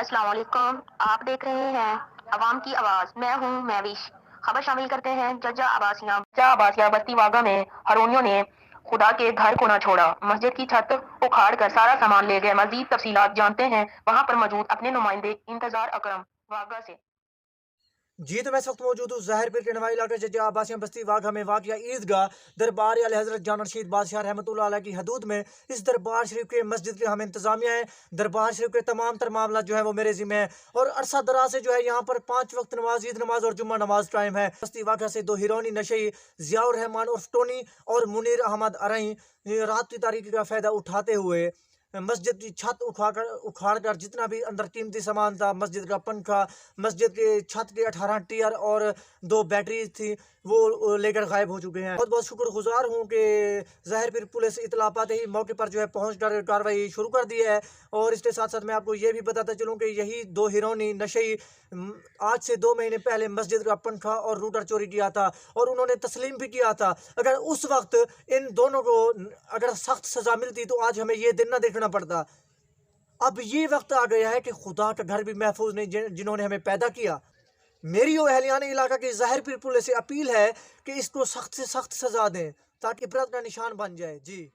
السلام علیکم، آپ دیکھ رہے ہیں عوام کی آواز، میں ہوں میوش۔ خبر شامل کرتے ہیں ججا آباسیاں بستی واگا میں ہرونیوں نے خدا کے گھر کو نہ چھوڑا، مسجد کی چھت اکھاڑ کر سارا سامان لے گئے۔ مزید تفصیلات جانتے ہیں وہاں پر موجود اپنے نمائندے انتظار اکرم واگا سے۔ جی تو میں اس وقت موجود ہوں ظاہر پیر کے نوائی علاقے ججا آباسیاں بستی واگھا میں واقع عیدگاہ دربار اعلی حضرت جان رشید بادشاہ رحمۃ اللہ علیہ کی حدود میں اس دربار شریف کے مسجد کے ہم انتظامیہ ہیں۔ دربار شریف کے تمام تر معاملات جو ہے وہ میرے ذمہ ہیں اور عرصہ دراز سے جو ہے یہاں پر 5 وقت نماز، عید نماز اور جمعہ نماز قائم ہے۔ بستی واگھا سے 2 ہیرونی نشئی ضیاء الرحمان عرف ٹونی اور منیر احمد ارائیں رات کی تاریکی کا فائدہ اٹھاتے ہوئے مسجد کی چھت اکھاڑ کر جتنا بھی اندر قیمتی سامان تھا، مسجد کا پنکھا، مسجد کے چھت کے 18 ٹیئر اور 2 بیٹری تھی، وہ لے کر غائب ہو چکے ہیں۔ بہت بہت شکر گزار ہوں کہ ظاہر پیر پولیس اطلاع پاتے ہی موقع پر جو ہے پہنچ کر کارروائی شروع کر دی ہے۔ اور اس کے ساتھ ساتھ میں آپ کو یہ بھی بتاتا چلوں کہ یہی 2 ہیرونی نشئی آج سے 2 مہینے پہلے مسجد کا پنکھا اور روٹر چوری کیا تھا اور انہوں نے تسلیم بھی کیا تھا۔ اگر اس وقت ان دونوں کو اگر سخت سزا ملتی تو آج ہمیں یہ دن نہ دیکھنا پڑتا۔ اب یہ وقت آ گیا ہے کہ خدا کا گھر بھی محفوظ نہیں جنہوں نے ہمیں پیدا کیا۔ میری اور اہلیان علاقہ کی ظاہر پیر پولیس سے اپیل ہے کہ اس کو سخت سے سخت سزا دیں تاکہ عبرت کا نشان بن جائے۔ جی